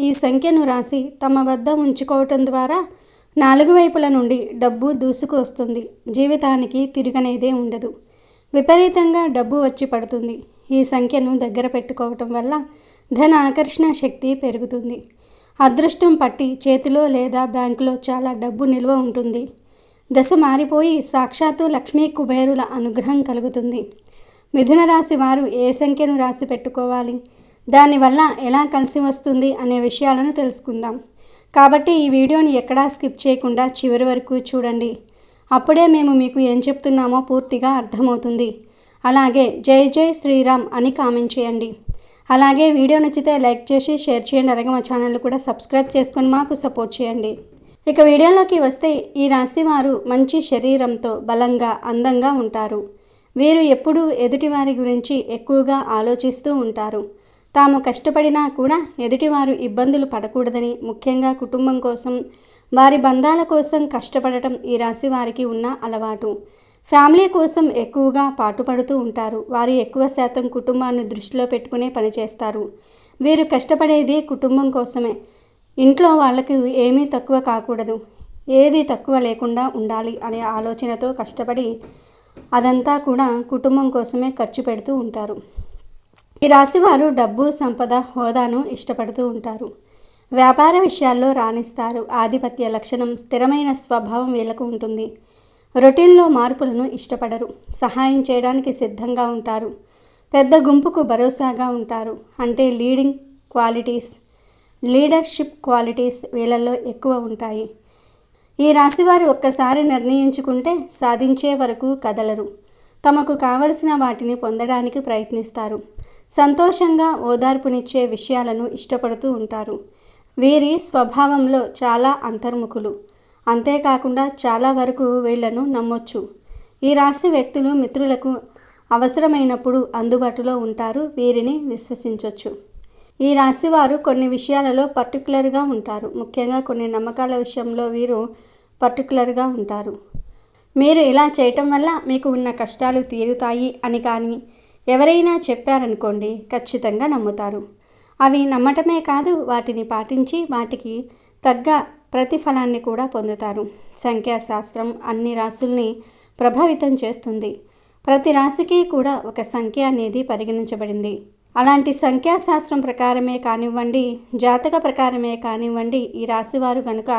ఈ సంఖ్యను రాసి తమ వద్ద ఉంచుకోవటం ద్వారా నాలుగు వైపుల నుండి డబ్బు దూసుకు వస్తుంది. జీవితానికి తిరగనేదే ఉండదు. విపరీతంగా డబ్బు వచ్చి పడుతుంది. ఈ సంఖ్యను దగ్గర పెట్టుకోవటం వల్ల ధన ఆకర్షణ శక్తి పెరుగుతుంది. అదృష్టం పట్టి చేతిలో లేదా బ్యాంకులో చాలా డబ్బు నిల్వ ఉంటుంది. దశ మారిపోయి సాక్షాత్తు లక్ష్మీ కుబేరుల అనుగ్రహం కలుగుతుంది. మిథున రాశి వారు ఏ సంఖ్యను రాసి పెట్టుకోవాలి, దానివల్ల ఎలా కలిసి వస్తుంది అనే విషయాలను తెలుసుకుందాం. కాబట్టి ఈ వీడియోని ఎక్కడా స్కిప్ చేయకుండా చివరి వరకు చూడండి. అప్పుడే మేము మీకు ఏం చెప్తున్నామో పూర్తిగా అర్థమవుతుంది. అలాగే జై జై శ్రీరామ్ అని కామెంట్ చేయండి. అలాగే వీడియో నచ్చితే లైక్ చేసి షేర్ చేయండి. అలాగే మా ఛానల్ కూడా సబ్స్క్రైబ్ చేసుకొని మాకు సపోర్ట్ చేయండి. ఇక వీడియోలోకి వస్తే ఈ రాశి వారు మంచి శరీరంతో బలంగా అందంగా ఉంటారు. వీరు ఎప్పుడూ ఎదుటివారి గురించి ఎక్కువగా ఆలోచిస్తూ ఉంటారు. తాము కష్టపడినా కూడా ఎదుటివారు ఇబ్బందులు పడకూడదని, ముఖ్యంగా కుటుంబం కోసం, వారి బంధాల కోసం కష్టపడటం ఈ రాశి వారికి ఉన్న అలవాటు. ఫ్యామిలీ కోసం ఎక్కువగా పాటుపడుతూ ఉంటారు. వారు ఎక్కువ శాతం కుటుంబాన్ని దృష్టిలో పెట్టుకునే పనిచేస్తారు. వీరు కష్టపడేది కుటుంబం కోసమే. ఇంట్లో వాళ్ళకి ఏమీ తక్కువ కాకూడదు, ఏది తక్కువ లేకుండా ఉండాలి అనే ఆలోచనతో కష్టపడి అదంతా కూడా కుటుంబం కోసమే ఖర్చు పెడుతూ ఉంటారు. ఈ రాశివారు డబ్బు, సంపద, హోదాను ఇష్టపడుతూ ఉంటారు. వ్యాపార విషయాల్లో రాణిస్తారు. ఆధిపత్య లక్షణం, స్థిరమైన స్వభావం వీళ్ళకు ఉంటుంది. రొటీన్లో మార్పులను ఇష్టపడరు. సహాయం చేయడానికి సిద్ధంగా ఉంటారు. పెద్ద గుంపుకు భరోసాగా ఉంటారు. అంటే లీడర్షిప్ క్వాలిటీస్ వీళ్ళల్లో ఎక్కువ ఉంటాయి. ఈ రాశివారు ఒక్కసారి నిర్ణయించుకుంటే సాధించే వరకు కదలరు. తమకు కావలసిన వాటిని పొందడానికి ప్రయత్నిస్తారు. సంతోషంగా ఓదార్పునిచ్చే విషయాలను ఇష్టపడుతూ ఉంటారు. వీరి స్వభావంలో చాలా అంతర్ముఖులు. అంతేకాకుండా చాలా వరకు వీళ్లను నమ్మొచ్చు. ఈ రాశి వ్యక్తులు మిత్రులకు అవసరమైనప్పుడు అందుబాటులో ఉంటారు. వీరిని విశ్వసించవచ్చు. ఈ రాశివారు కొన్ని విషయాలలో పర్టికులర్గా ఉంటారు. ముఖ్యంగా కొన్ని నమ్మకాల విషయంలో వీరు పర్టికులర్గా ఉంటారు. మీరు ఇలా చేయటం వల్ల మీకు ఉన్న కష్టాలు తీరుతాయి అని కానీ ఎవరైనా చెప్పారనుకోండి, ఖచ్చితంగా నమ్ముతారు. అవి నమ్మటమే కాదు, వాటిని పాటించి వాటికి తగ్గ ప్రతిఫలాన్ని కూడా పొందుతారు. సంఖ్యాశాస్త్రం అన్ని రాశుల్ని ప్రభావితం చేస్తుంది. ప్రతి రాశికి కూడా ఒక సంఖ్య అనేది పరిగణించబడింది. అలాంటి సంఖ్యాశాస్త్రం ప్రకారమే కానివ్వండి, జాతక ప్రకారమే కానివ్వండి, ఈ రాశివారు కనుక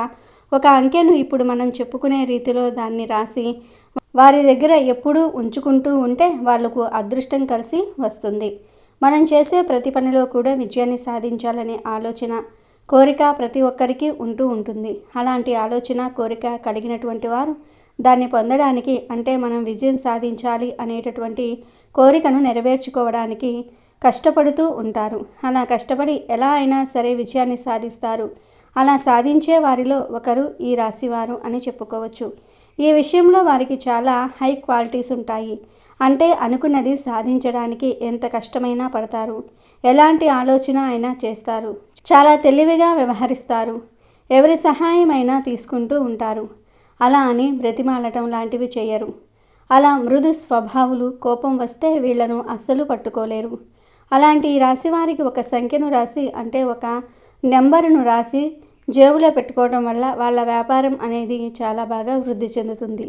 ఒక అంకెను ఇప్పుడు మనం చెప్పుకునే రీతిలో దాన్ని రాసి వారి దగ్గర ఎప్పుడూ ఉంచుకుంటూ ఉంటే వాళ్లకు అదృష్టం కలిసి వస్తుంది. మనం చేసే ప్రతి పనిలో కూడా విజయాన్ని సాధించాలనే ఆలోచన, కోరిక ప్రతి ఒక్కరికి ఉంటూ ఉంటుంది. అలాంటి ఆలోచన, కోరిక కలిగినటువంటి వారు దాన్ని పొందడానికి, అంటే మనం విజయం సాధించాలి అనేటటువంటి కోరికను నెరవేర్చుకోవడానికి కష్టపడుతూ ఉంటారు. అలా కష్టపడి ఎలా అయినా సరే విజయాన్ని సాధిస్తారు. అలా సాధించే వారిలో ఒకరు ఈ రాశివారు అని చెప్పుకోవచ్చు. ఈ విషయంలో వారికి చాలా హై క్వాలిటీస్ ఉంటాయి. అంటే అనుకున్నది సాధించడానికి ఎంత కష్టమైనా పడతారు. ఎలాంటి ఆలోచన అయినా చేస్తారు. చాలా తెలివిగా వ్యవహరిస్తారు. ఎవరి సహాయమైనా తీసుకుంటూ ఉంటారు. అలా అని బ్రతిమాలటం లాంటివి చేయరు. అలా మృదు స్వభావులు. కోపం వస్తే వీళ్లను అస్సలు పట్టుకోలేరు. అలాంటి ఈ రాశి వారికి ఒక సంఖ్యను రాసి, అంటే ఒక నెంబరును రాసి జేబులో పెట్టుకోవడం వల్ల వాళ్ళ వ్యాపారం అనేది చాలా బాగా వృద్ధి చెందుతుంది.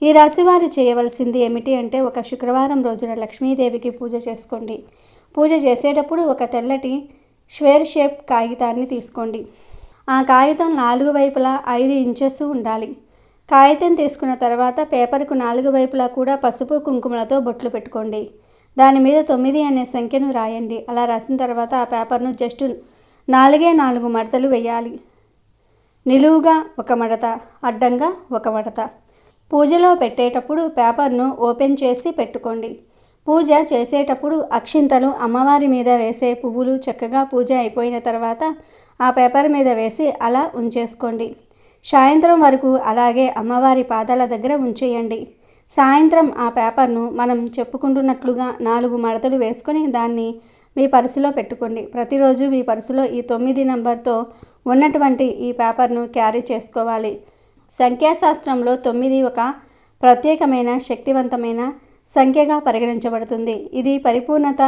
ఈ రాశివారు చేయవలసింది ఏమిటి అంటే, ఒక శుక్రవారం రోజున లక్ష్మీదేవికి పూజ చేసుకోండి. పూజ చేసేటప్పుడు ఒక తెల్లటి స్క్వేర్ షేప్ కాగితాన్ని తీసుకోండి. ఆ కాగితం 4 వైపులా 5 ఇంచెస్ ఉండాలి. కాగితం తీసుకున్న తర్వాత పేపర్కు 4 వైపులా కూడా పసుపు కుంకుమలతో బొట్లు పెట్టుకోండి. దాని మీద 9 అనే సంఖ్యను రాయండి. అలా రాసిన తర్వాత ఆ పేపర్ను జస్ట్ 4 మడతలు వేయాలి. నిలువుగా ఒక మడత, అడ్డంగా ఒక మడత. పూజలో పెట్టేటప్పుడు పేపర్ను ఓపెన్ చేసి పెట్టుకోండి. పూజ చేసేటప్పుడు అక్షింతలు అమ్మవారి మీద వేసే పువ్వులు చక్కగా పూజ అయిపోయిన తర్వాత ఆ పేపర్ మీద వేసి అలా ఉంచేసుకోండి. సాయంత్రం వరకు అలాగే అమ్మవారి పాదాల దగ్గర ఉంచేయండి. సాయంత్రం ఆ పేపర్ను మనం చెప్పుకుంటున్నట్లుగా 4 మడతలు వేసుకొని దాన్ని మీ పర్సులో పెట్టుకోండి. ప్రతిరోజు మీ పర్సులో ఈ 9 నంబర్తో ఉన్నటువంటి ఈ పేపర్ను క్యారీ చేసుకోవాలి. సంఖ్యాశాస్త్రంలో 9 ఒక ప్రత్యేకమైన శక్తివంతమైన సంఖ్యగా పరిగణించబడుతుంది. ఇది పరిపూర్ణత,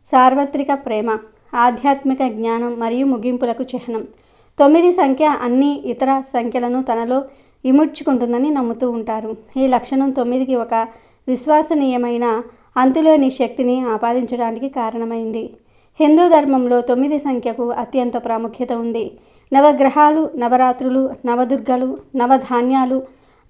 సార్వత్రిక ప్రేమ, ఆధ్యాత్మిక జ్ఞానం మరియు ముగింపులకు చిహ్నం. 9 సంఖ్య అన్ని ఇతర సంఖ్యలను తనలో ఇముడ్చుకుంటుందని నమ్ముతూ ఉంటారు. ఈ లక్షణం 9కి ఒక విశ్వసనీయమైన అంతులేని శక్తిని ఆపాదించడానికి కారణమైంది. హిందూ ధర్మంలో 9 సంఖ్యకు అత్యంత ప్రాముఖ్యత ఉంది. నవగ్రహాలు, నవరాత్రులు, నవదుర్గలు, నవధాన్యాలు,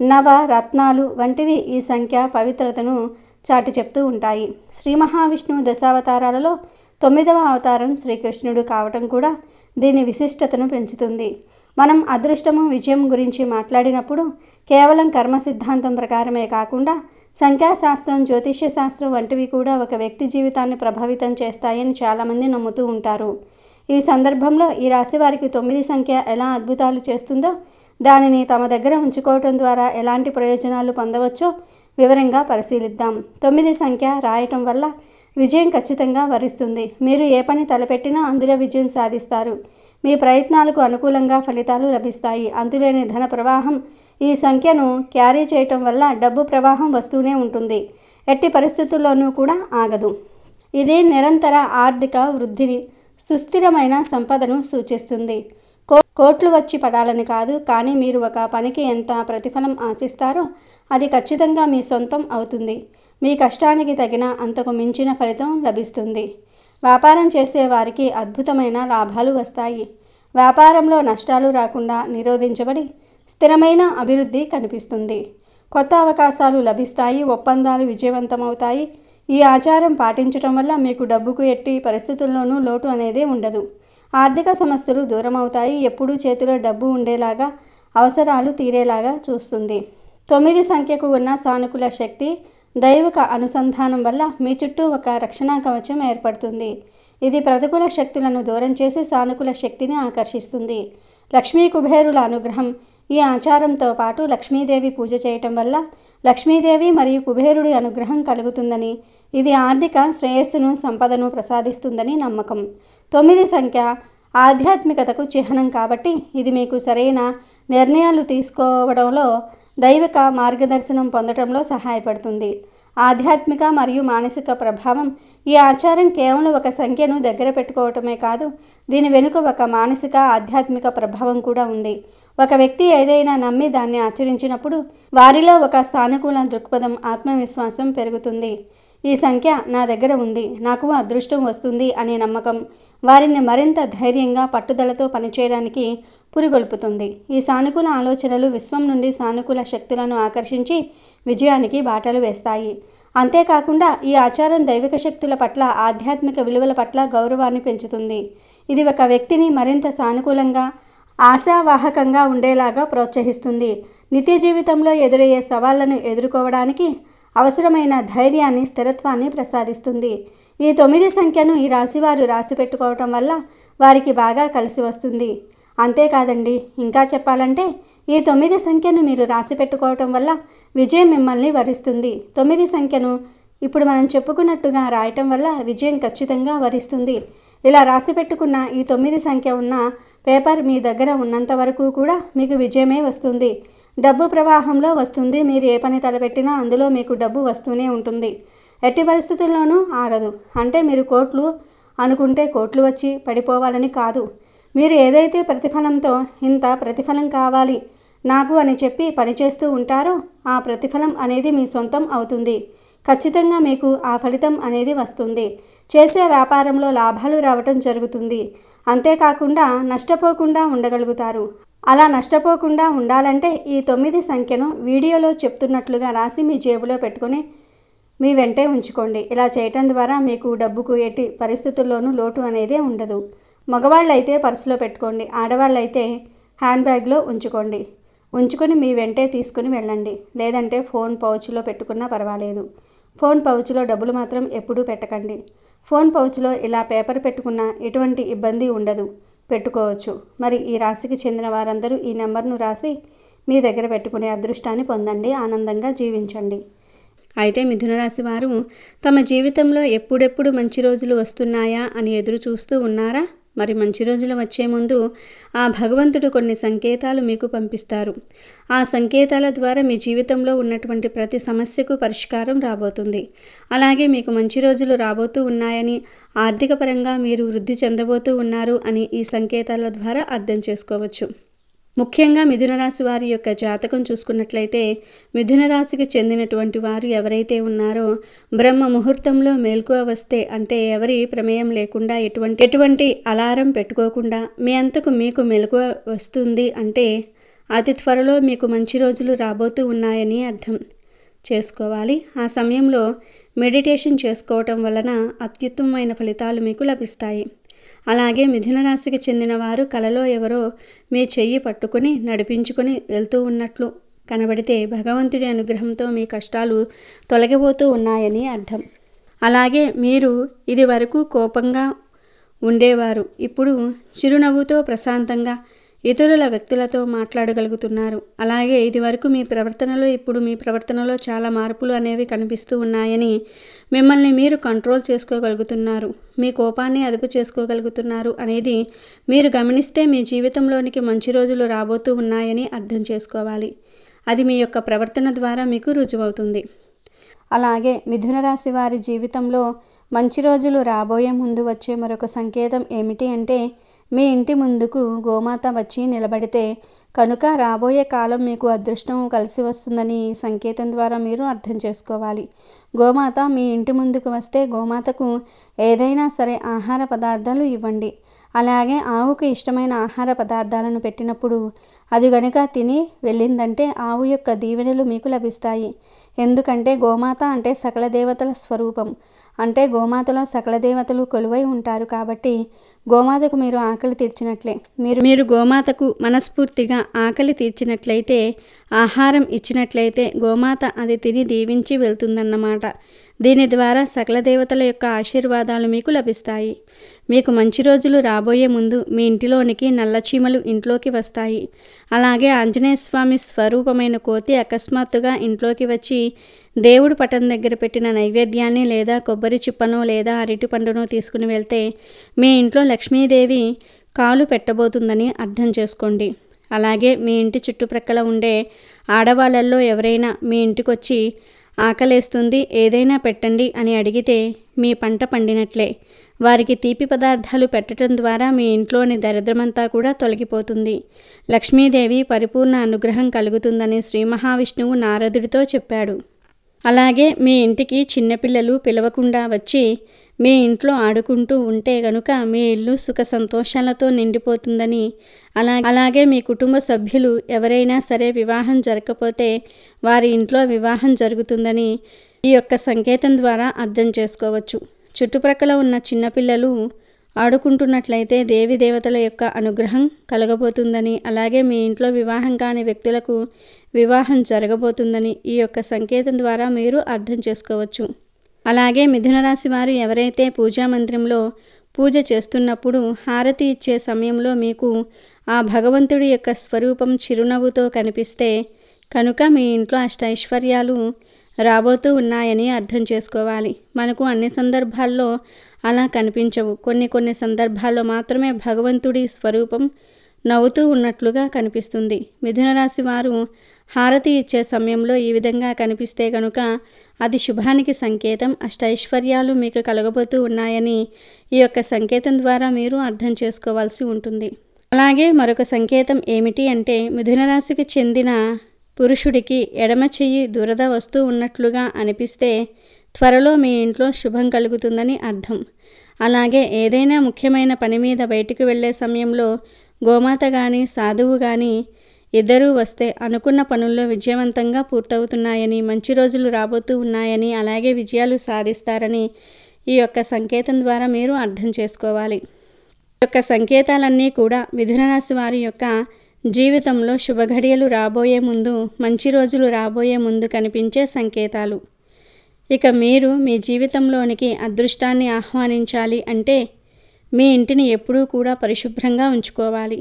నవరత్నాలు వంటివి ఈ సంఖ్య పవిత్రతను చాటి చెప్తూ ఉంటాయి. శ్రీ మహావిష్ణువు దశావతారాలలో 9వ అవతారం శ్రీకృష్ణుడు కావటం కూడా దీని విశిష్టతను పెంచుతుంది. మనం అదృష్టము, విజయం గురించి మాట్లాడినప్పుడు కేవలం కర్మ సిద్ధాంతం ప్రకారమే కాకుండా సంఖ్యాశాస్త్రం, జ్యోతిష్య శాస్త్రం వంటివి కూడా ఒక వ్యక్తి జీవితాన్ని ప్రభావితం చేస్తాయని చాలామంది నమ్ముతూ ఉంటారు. ఈ సందర్భంలో ఈ రాశి వారికి 9 సంఖ్య ఎలా అద్భుతాలు చేస్తుందో, దానిని తమ దగ్గర ఉంచుకోవటం ద్వారా ఎలాంటి ప్రయోజనాలు పొందవచ్చో వివరంగా పరిశీలిద్దాం. 9 సంఖ్య రాయటం వల్ల విజయం ఖచ్చితంగా వరిస్తుంది. మీరు ఏ పని తలపెట్టినా అందులో విజయం సాధిస్తారు. మీ ప్రయత్నాలకు అనుకూలంగా ఫలితాలు లభిస్తాయి. అంతులేని ధన ప్రవాహం ఈ సంఖ్యను క్యారీ చేయటం వల్ల డబ్బు ప్రవాహం వస్తూనే ఉంటుంది. ఎట్టి పరిస్థితుల్లోనూ కూడా ఆగదు. ఇది నిరంతర ఆర్థిక వృద్ధిని, సుస్థిరమైన సంపదను సూచిస్తుంది. కోట్లు వచ్చి పడాలని కాదు, కానీ మీరు ఒక పనికి ఎంత ప్రతిఫలం ఆశిస్తారో అది ఖచ్చితంగా మీ సొంతం అవుతుంది. మీ కష్టానికి తగిన అంతకు మించిన ఫలితం లభిస్తుంది. వ్యాపారం చేసే వారికి అద్భుతమైన లాభాలు వస్తాయి. వ్యాపారంలో నష్టాలు రాకుండా నిరోధించబడి స్థిరమైన అభివృద్ధి కనిపిస్తుంది. కొత్త అవకాశాలు లభిస్తాయి. ఒప్పందాలు విజయవంతమవుతాయి. ఈ ఆచారం పాటించడం వల్ల మీకు డబ్బుకు ఎట్టి పరిస్థితుల్లోనూ లోటు అనేది ఉండదు. ఆర్థిక సమస్యలు దూరం అవుతాయి. ఎప్పుడూ చేతిలో డబ్బు ఉండేలాగా, అవసరాలు తీరేలాగా చూస్తుంది. 9 సంఖ్యకు ఉన్న సానుకూల శక్తి దైవిక అనుసంధానం వల్ల మీ చుట్టూ ఒక రక్షణ కవచం ఏర్పడుతుంది. ఇది ప్రతికూల శక్తులను దూరం చేసి సానుకూల శక్తిని ఆకర్షిస్తుంది. లక్ష్మీ కుబేరుల అనుగ్రహం. ఈ ఆచారంతో పాటు లక్ష్మీదేవి పూజ చేయటం వల్ల లక్ష్మీదేవి మరియు కుబేరుడి అనుగ్రహం కలుగుతుందని, ఇది ఆర్థిక శ్రేయస్సును, సంపదను ప్రసాదిస్తుందని నమ్మకం. 9 సంఖ్య ఆధ్యాత్మికతకు చిహ్నం కాబట్టి ఇది మీకు సరైన నిర్ణయాలు తీసుకోవడంలో, దైవిక మార్గదర్శనం పొందడంలో సహాయపడుతుంది. ఆధ్యాత్మిక మరియు మానసిక ప్రభావం. ఈ ఆచారం కేవలం ఒక సంఖ్యను దగ్గర పెట్టుకోవటమే కాదు, దీని వెనుక ఒక మానసిక, ఆధ్యాత్మిక ప్రభావం కూడా ఉంది. ఒక వ్యక్తి ఏదైనా నమ్మి దాన్ని ఆచరించినప్పుడు వారిలో ఒక సానుకూల దృక్పథం, ఆత్మవిశ్వాసం పెరుగుతుంది. ఈ సంఖ్య నా దగ్గర ఉంది, నాకు అదృష్టం వస్తుంది అనే నమ్మకం వారిని మరింత ధైర్యంగా, పట్టుదలతో పనిచేయడానికి పురిగొల్పుతుంది. ఈ సానుకూల ఆలోచనలు విశ్వం నుండి సానుకూల శక్తులను ఆకర్షించి విజయానికి బాటలు వేస్తాయి. అంతేకాకుండా ఈ ఆచారం దైవిక శక్తుల పట్ల, ఆధ్యాత్మిక విలువల పట్ల గౌరవాన్ని పెంచుతుంది. ఇది ఒక వ్యక్తిని మరింత సానుకూలంగా, ఆశావాహకంగా ఉండేలాగా ప్రోత్సహిస్తుంది. నిత్య జీవితంలో ఎదురయ్యే సవాళ్లను ఎదుర్కోవడానికి అవసరమైన ధైర్యాన్ని, స్థిరత్వాన్ని ప్రసాదిస్తుంది. ఈ 9 సంఖ్యను ఈ రాశివారు రాసి పెట్టుకోవటం వల్ల వారికి బాగా కలిసి వస్తుంది. అంతేకాదండి, ఇంకా చెప్పాలంటే ఈ 9 సంఖ్యను మీరు రాసి పెట్టుకోవటం వల్ల విజయం మిమ్మల్ని వరిస్తుంది. 9 సంఖ్యను ఇప్పుడు మనం చెప్పుకున్నట్టుగా రాయటం వల్ల విజయం ఖచ్చితంగా వరిస్తుంది. ఇలా రాసి పెట్టుకున్న ఈ 9 సంఖ్య ఉన్న పేపర్ మీ దగ్గర ఉన్నంత వరకు కూడా మీకు విజయమే వస్తుంది. డబ్బు ప్రవాహంలో వస్తుంది. మీరు ఏ పని తలపెట్టినా అందులో మీకు డబ్బు వస్తూనే ఉంటుంది. ఎట్టి పరిస్థితుల్లోనూ ఆగదు. అంటే మీరు కోట్లు అనుకుంటే కోట్లు వచ్చి పడిపోవాలని కాదు. మీరు ఏదైతే ప్రతిఫలంతో ఇంత ప్రతిఫలం కావాలి నాకు అని చెప్పి పనిచేస్తూ ఉంటారో ఆ ప్రతిఫలం అనేది మీ సొంతం అవుతుంది. ఖచ్చితంగా మీకు ఆ ఫలితం అనేది వస్తుంది. చేసే వ్యాపారంలో లాభాలు రావటం జరుగుతుంది. అంతేకాకుండా నష్టపోకుండా ఉండగలుగుతారు. అలా నష్టపోకుండా ఉండాలంటే ఈ 9 సంఖ్యను వీడియోలో చెప్తున్నట్లుగా రాసి మీ జేబులో పెట్టుకొని మీ వెంటే ఉంచుకోండి. ఇలా చేయటం ద్వారా మీకు డబ్బుకు ఎట్టి పరిస్థితుల్లోనూ లోటు అనేది ఉండదు. మగవాళ్ళైతే పర్సులో పెట్టుకోండి, ఆడవాళ్ళైతే హ్యాండ్ బ్యాగ్లో ఉంచుకొని మీ వెంటే తీసుకుని వెళ్ళండి. లేదంటే ఫోన్ పౌచ్లో పెట్టుకున్నా పర్వాలేదు. ఫోన్ పౌచ్లో డబ్బులు మాత్రం ఎప్పుడూ పెట్టకండి. ఫోన్ పౌచ్లో ఇలా పేపర్ పెట్టుకున్నా ఎటువంటి ఇబ్బంది ఉండదు, పెట్టుకోవచ్చు. మరి ఈ రాశికి చెందిన వారందరూ ఈ నెంబర్ను రాసి మీ దగ్గర పెట్టుకునే అదృష్టాన్ని పొందండి, ఆనందంగా జీవించండి. అయితే మిథున రాశి వారు తమ జీవితంలో ఎప్పుడెప్పుడు మంచి రోజులు వస్తున్నాయా అని ఎదురు చూస్తూ ఉన్నారా? మరి మంచి రోజులు వచ్చే ముందు ఆ భగవంతుడు కొన్ని సంకేతాలు మీకు పంపిస్తారు. ఆ సంకేతాల ద్వారా మీ జీవితంలో ఉన్నటువంటి ప్రతి సమస్యకు పరిష్కారం రాబోతుంది. అలాగే మీకు మంచి రోజులు రాబోతూ ఉన్నాయని, ఆర్థిక పరంగా మీరు వృద్ధి చెందబోతూ ఉన్నారు అని ఈ సంకేతాల ద్వారా అర్థం చేసుకోవచ్చు. ముఖ్యంగా మిథున రాశి వారి యొక్క జాతకం చూసుకున్నట్లయితే, మిథున రాశికి చెందినటువంటి వారు ఎవరైతే ఉన్నారో బ్రహ్మ ముహూర్తంలో మేల్కువ వస్తే, అంటే ఎవరి ప్రమేయం లేకుండా ఎటువంటి అలారం పెట్టుకోకుండా మీ అంతకు మీకు మెలకువ వస్తుంది అంటే అతి త్వరలో మీకు మంచి రోజులు రాబోతూ ఉన్నాయని అర్థం చేసుకోవాలి. ఆ సమయంలో మెడిటేషన్ చేసుకోవటం వలన అత్యుత్తమమైన ఫలితాలు మీకు లభిస్తాయి. అలాగే మిథున రాశికి చెందిన వారు కలలో ఎవరో మీ చెయ్యి పట్టుకుని నడిపించుకొని వెళ్తూ ఉన్నట్లు కనబడితే భగవంతుడి అనుగ్రహంతో మీ కష్టాలు తొలగిపోతూ ఉన్నాయని అర్థం. అలాగే మీరు ఇది వరకు కోపంగా ఉండేవారు, ఇప్పుడు చిరునవ్వుతో ప్రశాంతంగా ఇతరుల వ్యక్తులతో మాట్లాడగలుగుతున్నారు. అలాగే ఇది వరకు మీ ప్రవర్తనలో ఇప్పుడు మీ ప్రవర్తనలో చాలా మార్పులు అనేవి కనిపిస్తూ ఉన్నాయని, మిమ్మల్ని మీరు కంట్రోల్ చేసుకోగలుగుతున్నారు, మీ కోపాన్ని అదుపు చేసుకోగలుగుతున్నారు అనేది మీరు గమనిస్తే మీ జీవితంలోనికి మంచి రోజులు రాబోతూ ఉన్నాయని అర్థం చేసుకోవాలి. అది మీ యొక్క ప్రవర్తన ద్వారా మీకు రుజువవుతుంది. అలాగే మిథున రాశి వారి జీవితంలో మంచి రోజులు రాబోయే ముందు వచ్చే మరొక సంకేతం ఏమిటి అంటే, మీ ఇంటి ముందుకు గోమాత వచ్చి నిలబడితే కనుక రాబోయే కాలం మీకు అదృష్టం కలిసి వస్తుందని ఈ సంకేతం ద్వారా మీరు అర్థం చేసుకోవాలి. గోమాత మీ ఇంటి ముందుకు వస్తే గోమాతకు ఏదైనా సరే ఆహార పదార్థాలు ఇవ్వండి. అలాగే ఆవుకు ఇష్టమైన ఆహార పదార్థాలను పెట్టినప్పుడు అది గనుక తిని వెళ్ళిందంటే ఆవు యొక్క దీవెనలు మీకు లభిస్తాయి. ఎందుకంటే గోమాత అంటే సకల దేవతల స్వరూపం, అంటే గోమాతలో సకల దేవతలు కొలువై ఉంటారు. కాబట్టి గోమాతకు మీరు ఆకలి తీర్చినట్లే. మీరు గోమాతకు మనస్ఫూర్తిగా ఆకలి తీర్చినట్లయితే, ఆహారం ఇచ్చినట్లయితే గోమాత అది తిని దీవించి వెళ్తుందన్నమాట. దీని ద్వారా సకల దేవతల యొక్క ఆశీర్వాదాలు మీకు లభిస్తాయి. మీకు మంచి రోజులు రాబోయే ముందు మీ ఇంటిలోనికి నల్లచీమలు ఇంట్లోకి వస్తాయి. అలాగే ఆంజనేయ స్వామి స్వరూపమైన కోతి అకస్మాత్తుగా ఇంట్లోకి వచ్చి దేవుడు పటం దగ్గర పెట్టిన నైవేద్యాన్ని లేదా కొబ్బరి చిప్పనో లేదా అరటి పండునో తీసుకుని వెళ్తే మీ ఇంట్లో లక్ష్మీదేవి కాలు పెట్టబోతుందని అర్థం చేసుకోండి. అలాగే మీ ఇంటి చుట్టుప్రక్కల ఉండే ఆడవాళ్ళల్లో ఎవరైనా మీ ఇంటికొచ్చి ఆకలేస్తుంది ఏదైనా పెట్టండి అని అడిగితే మీ పంట పండినట్లే. వారికి తీపి పదార్థాలు పెట్టడం ద్వారా మీ ఇంట్లోని దరిద్రమంతా కూడా తొలగిపోతుంది. లక్ష్మీదేవి పరిపూర్ణ అనుగ్రహం కలుగుతుందని శ్రీ మహావిష్ణువు నారదుడితో చెప్పాడు. అలాగే మీ ఇంటికి చిన్నపిల్లలు పిలవకుండా వచ్చి మీ ఇంట్లో ఆడుకుంటూ ఉంటే గనుక మీ ఇల్లు సుఖ సంతోషాలతో నిండిపోతుందని, అలాగే మీ కుటుంబ సభ్యులు ఎవరైనా సరే వివాహం జరగకపోతే వారి ఇంట్లో వివాహం జరుగుతుందని ఈ యొక్క సంకేతం ద్వారా అర్థం చేసుకోవచ్చు. చుట్టుప్రక్కల ఉన్న చిన్నపిల్లలు ఆడుకుంటున్నట్లయితే దేవి దేవతల యొక్క అనుగ్రహం కలగబోతుందని, అలాగే మీ ఇంట్లో వివాహం కాని వ్యక్తులకు వివాహం జరగబోతుందని ఈ యొక్క సంకేతం ద్వారా మీరు అర్థం చేసుకోవచ్చు. అలాగే మిథున రాశి వారు ఎవరైతే పూజా మందిరంలో పూజ చేస్తున్నప్పుడు హారతి ఇచ్చే సమయంలో మీకు ఆ భగవంతుడి యొక్క స్వరూపం చిరునవ్వుతో కనిపిస్తే కనుక మీ ఇంట్లో అష్టైశ్వర్యాలు రాబోతూ ఉన్నాయని అర్థం చేసుకోవాలి. మనకు అన్ని సందర్భాల్లో అలా కనిపించవు. కొన్ని సందర్భాల్లో మాత్రమే భగవంతుడి స్వరూపం నవ్వుతూ ఉన్నట్లుగా కనిపిస్తుంది. మిథున రాశి వారు హారతి ఇచ్చే సమయంలో ఈ విధంగా కనిపిస్తే కనుక అది శుభానికి సంకేతం, అష్టైశ్వర్యాలు మీకు కలగబోతూ ఉన్నాయని ఈ యొక్క సంకేతం ద్వారా మీరు అర్థం చేసుకోవాల్సి ఉంటుంది. అలాగే మరొక సంకేతం ఏమిటి అంటే, మిథున రాశికి చెందిన పురుషుడికి ఎడమ చెయ్యి దురద వస్తూ ఉన్నట్లుగా అనిపిస్తే త్వరలో మీ ఇంట్లో శుభం కలుగుతుందని అర్థం. అలాగే ఏదైనా ముఖ్యమైన పని మీద బయటికి వెళ్ళే సమయంలో గోమాత కానీ సాధువు కానీ ఇద్దరూ వస్తే అనుకున్న పనుల్లో విజయవంతంగా పూర్తవుతున్నాయని, మంచి రోజులు రాబోతూ ఉన్నాయని, అలాగే విజయాలు సాధిస్తారని ఈ యొక్క సంకేతం ద్వారా మీరు అర్థం చేసుకోవాలి. ఈ యొక్క సంకేతాలన్నీ కూడా మిథున రాశి వారి యొక్క జీవితంలో శుభఘడియలు రాబోయే ముందు, మంచి రోజులు రాబోయే ముందు కనిపించే సంకేతాలు. ఇక మీరు మీ జీవితంలోనికి అదృష్టాన్ని ఆహ్వానించాలి అంటే మీ ఇంటిని ఎప్పుడూ కూడా పరిశుభ్రంగా ఉంచుకోవాలి.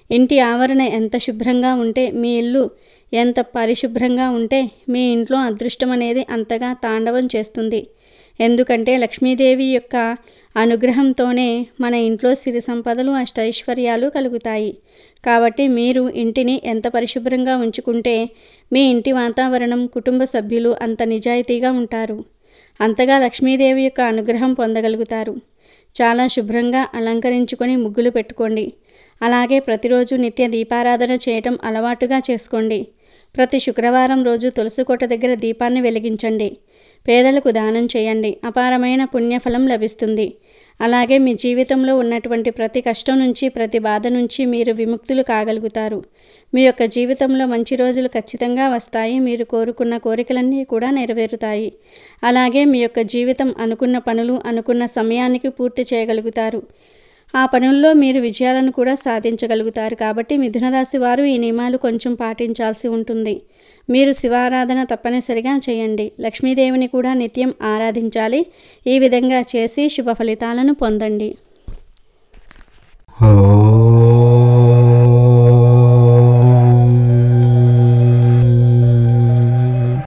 ఇంటి ఆవరణ ఎంత శుభ్రంగా ఉంటే, మీ ఇల్లు ఎంత పరిశుభ్రంగా ఉంటే మీ ఇంట్లో అదృష్టం అనేది అంతగా తాండవం చేస్తుంది. ఎందుకంటే లక్ష్మీదేవి యొక్క అనుగ్రహంతోనే మన ఇంట్లో సిరి సంపదలు అష్టైశ్వర్యాలు కలుగుతాయి. కాబట్టి మీరు ఇంటిని ఎంత పరిశుభ్రంగా ఉంచుకుంటే మీ ఇంటి వాతావరణం, కుటుంబ సభ్యులు అంత నిజాయితీగా ఉంటారు. అంతగా లక్ష్మీదేవి యొక్క అనుగ్రహం పొందగలుగుతారు. చాలా శుభ్రంగా అలంకరించుకొని ముగ్గులు పెట్టుకోండి. అలాగే ప్రతిరోజు నిత్య దీపారాధన చేయటం అలవాటుగా చేసుకోండి. ప్రతి శుక్రవారం రోజు తులసి కోట దగ్గర దీపాన్ని వెలిగించండి. పేదలకు దానం చేయండి. అపారమైన పుణ్యఫలం లభిస్తుంది. అలాగే మీ జీవితంలో ఉన్నటువంటి ప్రతి కష్టం నుంచి, ప్రతి బాధ నుంచి మీరు విముక్తులు కాగలుగుతారు. మీ యొక్క జీవితంలో మంచి రోజులు ఖచ్చితంగా వస్తాయి. మీరు కోరుకున్న కోరికలన్నీ కూడా నెరవేరుతాయి. అలాగే మీ యొక్క జీవితం అనుకున్న పనులు అనుకున్న సమయానికి పూర్తి చేయగలుగుతారు. ఆ పనుల్లో మీరు విజయాలను కూడా సాధించగలుగుతారు. కాబట్టి మిథున రాశి వారు ఈ నియమాలు కొంచెం పాటించాల్సి ఉంటుంది. మీరు శివారాధన తప్పనిసరిగా చేయండి. లక్ష్మీదేవిని కూడా నిత్యం ఆరాధించాలి. ఈ విధంగా చేసి శుభ ఫలితాలను పొందండి.